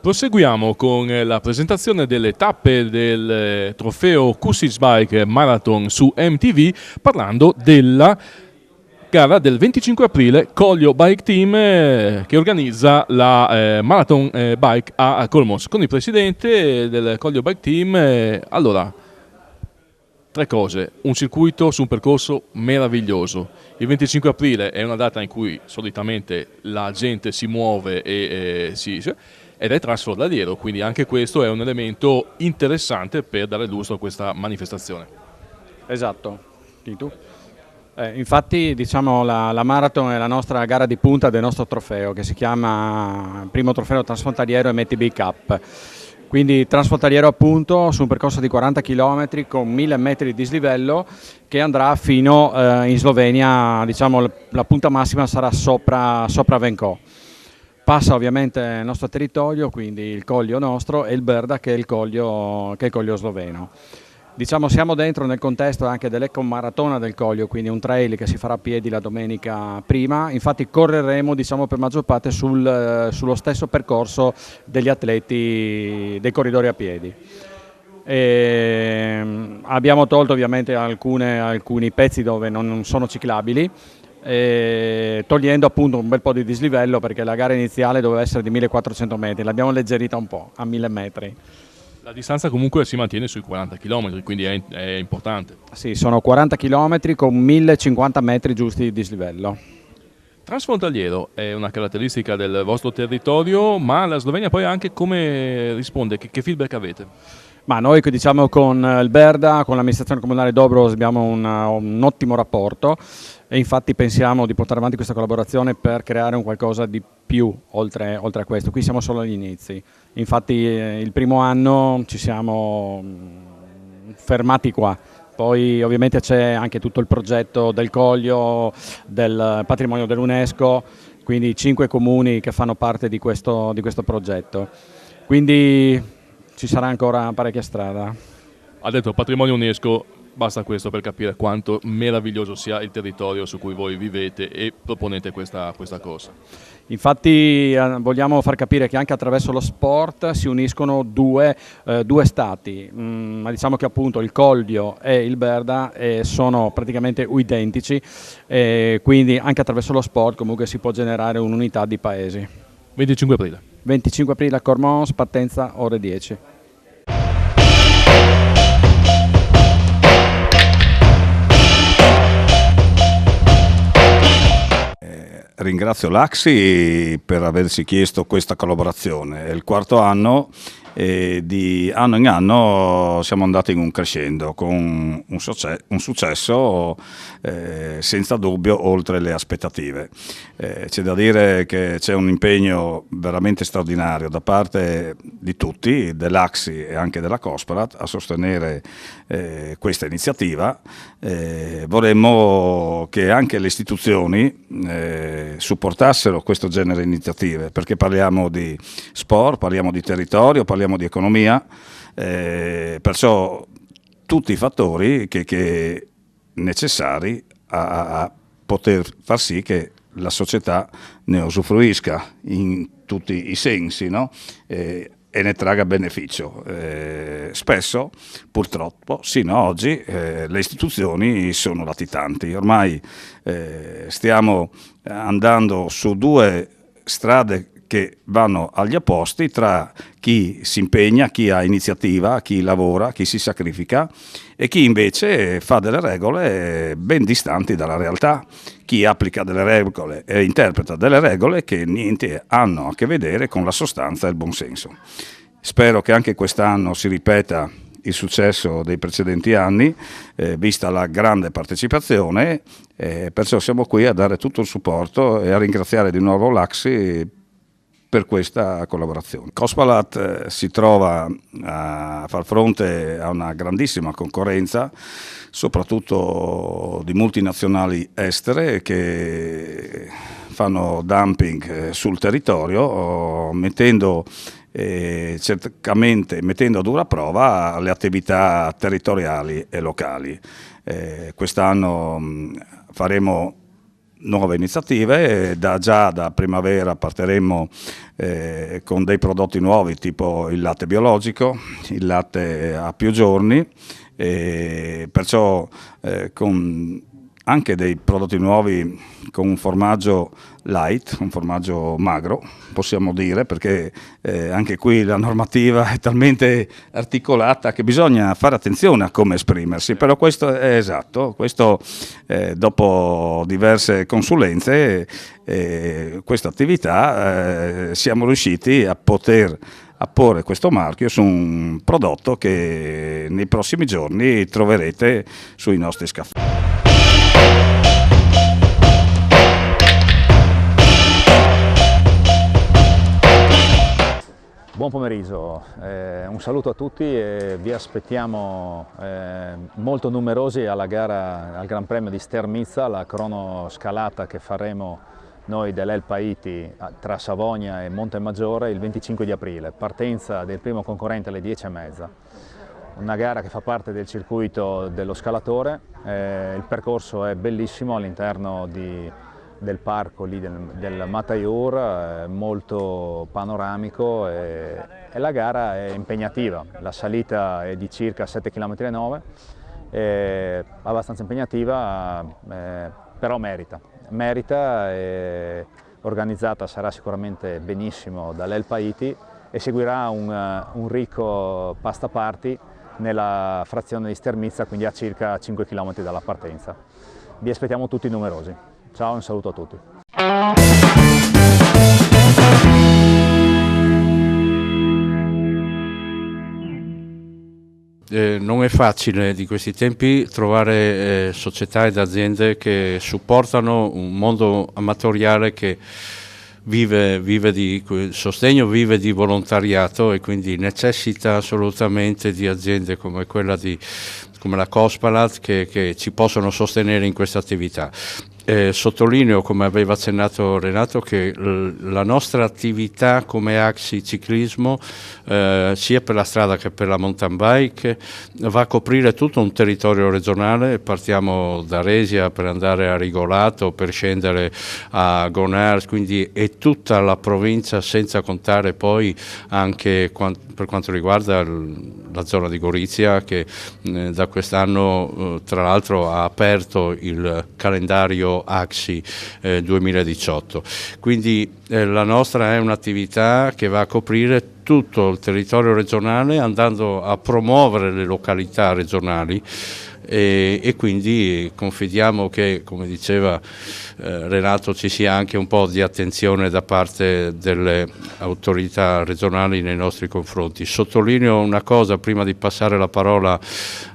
Proseguiamo con la presentazione delle tappe del trofeo Q6 Bike Marathon su MTV, parlando della gara del 25 aprile Collio Bike Team che organizza la Marathon Bike a Colmos. Con il presidente del Collio Bike Team, allora, tre cose: un circuito su un percorso meraviglioso. Il 25 aprile è una data in cui solitamente la gente si muove ed è transfrontaliero, quindi anche questo è un elemento interessante per dare lustro a questa manifestazione. Esatto. Tu? Infatti, diciamo, la Marathon è la nostra gara di punta del nostro trofeo, che si chiama Primo Trofeo Transfrontaliero MTB Cup. Quindi transfrontaliero appunto su un percorso di 40 km con 1000 metri di dislivello che andrà fino in Slovenia. Diciamo, la punta massima sarà sopra Venkov. Passa ovviamente nel nostro territorio, quindi il Collio nostro, e il Brda, che è il Collio sloveno. Diciamo, siamo dentro nel contesto anche dell'Eco Maratona del Collio, quindi un trail che si farà a piedi la domenica prima. Infatti correremo, diciamo, per maggior parte sullo stesso percorso degli atleti dei corridori a piedi. Abbiamo tolto ovviamente alcuni pezzi dove non sono ciclabili, togliendo appunto un bel po' di dislivello, perché la gara iniziale doveva essere di 1400 metri, l'abbiamo alleggerita un po' a 1000 metri. La distanza comunque si mantiene sui 40 km, quindi è importante. Sì, sono 40 km con 1050 metri giusti di dislivello. Transfrontaliero è una caratteristica del vostro territorio, ma la Slovenia poi anche come risponde? Che feedback avete? Ma noi, diciamo, con il Brda, con l'amministrazione comunale Dobros abbiamo un ottimo rapporto e infatti pensiamo di portare avanti questa collaborazione per creare un qualcosa di più oltre a questo. Qui siamo solo agli inizi. Infatti il primo anno ci siamo fermati qua. Poi ovviamente c'è anche tutto il progetto del Collio, del patrimonio dell'UNESCO, quindi 5 comuni che fanno parte di questo progetto. Quindi ci sarà ancora parecchia strada. Ha detto patrimonio UNESCO, basta questo per capire quanto meraviglioso sia il territorio su cui voi vivete e proponete questa corsa. Infatti vogliamo far capire che anche attraverso lo sport si uniscono due stati, ma diciamo che appunto il Collio e il Brda sono praticamente identici, quindi anche attraverso lo sport comunque si può generare un'unità di paesi. 25 aprile. 25 aprile a Cormons, partenza ore 10. Ringrazio l'Axi per averci chiesto questa collaborazione. È il quarto anno e di anno in anno siamo andati in un crescendo con un successo senza dubbio oltre le aspettative. C'è da dire che c'è un impegno veramente straordinario da parte di tutti, dell'Axi e anche della Cosparat, a sostenere questa iniziativa. Vorremmo che anche le istituzioni supportassero questo genere di iniziative, perché parliamo di sport, parliamo di territorio, parliamo di economia, perciò tutti i fattori che necessari a poter far sì che la società ne usufruisca in tutti i sensi, no? e ne traga beneficio. Spesso, purtroppo, sino ad oggi, le istituzioni sono latitanti. Ormai stiamo andando su due strade che vanno agli opposti tra chi si impegna, chi ha iniziativa, chi lavora, chi si sacrifica e chi invece fa delle regole ben distanti dalla realtà, chi applica delle regole e interpreta delle regole che niente hanno a che vedere con la sostanza e il buonsenso. Spero che anche quest'anno si ripeta il successo dei precedenti anni, vista la grande partecipazione, perciò siamo qui a dare tutto il supporto e a ringraziare di nuovo l'AXI per questa collaborazione. Cospalat si trova a far fronte a una grandissima concorrenza, soprattutto di multinazionali estere che fanno dumping sul territorio, mettendo certamente a dura prova le attività territoriali e locali. Quest'anno faremo nuove iniziative, già da primavera partiremo con dei prodotti nuovi tipo il latte biologico, il latte a più giorni, perciò con anche dei prodotti nuovi con un formaggio light, un formaggio magro, possiamo dire, perché anche qui la normativa è talmente articolata che bisogna fare attenzione a come esprimersi, però questo è esatto, questo dopo diverse consulenze, questa attività siamo riusciti a poter apporre questo marchio su un prodotto che nei prossimi giorni troverete sui nostri scaffali. Buon pomeriggio, un saluto a tutti e vi aspettiamo molto numerosi alla gara al Gran Premio di Stermizza, la cronoscalata che faremo noi dell'Elpa Iti tra Savogna e Montemaggiore il 25 di aprile, partenza del primo concorrente alle 10:30. Una gara che fa parte del circuito dello scalatore, il percorso è bellissimo all'interno del parco lì del Mataiur, molto panoramico e la gara è impegnativa. La salita è di circa 7,9 km, è abbastanza impegnativa, però merita e organizzata sarà sicuramente benissimo dall'Elpa Iti e seguirà un ricco pasta party nella frazione di Stermizza, quindi a circa 5 km dalla partenza. Vi aspettiamo tutti numerosi. Ciao e un saluto a tutti. Non è facile di questi tempi trovare società ed aziende che supportano un mondo amatoriale che vive di sostegno, vive di volontariato e quindi necessita assolutamente di aziende come quella come la Cospalat che ci possono sostenere in questa attività. Sottolineo, come aveva accennato Renato, che la nostra attività come AXI Ciclismo, sia per la strada che per la mountain bike, va a coprire tutto un territorio regionale. Partiamo da Resia per andare a Rigolato, per scendere a Gonars, quindi è tutta la provincia, senza contare poi anche per quanto riguarda la zona di Gorizia, che da quest'anno tra l'altro ha aperto il calendario AXI 2018. Quindi la nostra è un'attività che va a coprire tutto il territorio regionale, andando a promuovere le località regionali e quindi confidiamo che, come diceva Renato, ci sia anche un po' di attenzione da parte delle autorità regionali nei nostri confronti. Sottolineo una cosa prima di passare la parola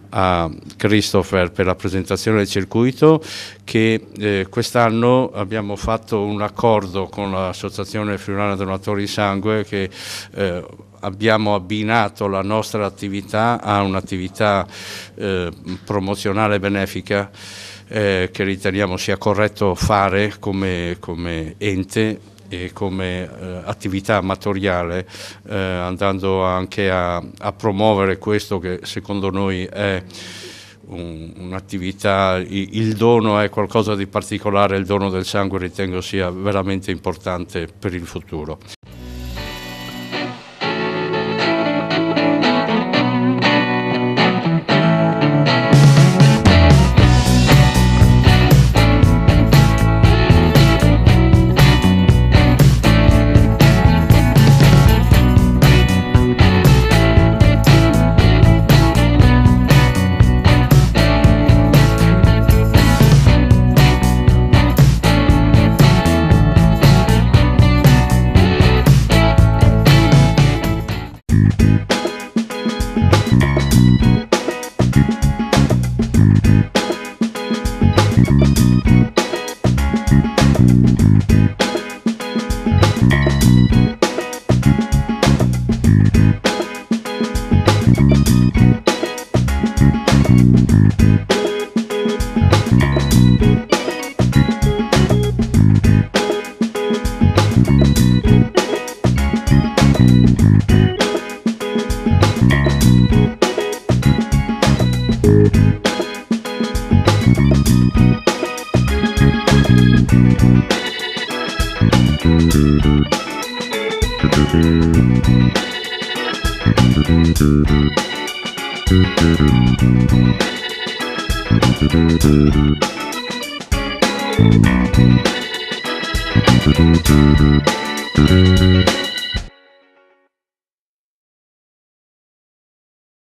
a Christopher per la presentazione del circuito, che quest'anno abbiamo fatto un accordo con l'Associazione Friulana Donatori di Sangue, che abbiamo abbinato la nostra attività a un'attività promozionale benefica che riteniamo sia corretto fare come ente e come attività amatoriale, andando anche a promuovere questo che secondo noi è un'attività, il dono è qualcosa di particolare, il dono del sangue ritengo sia veramente importante per il futuro.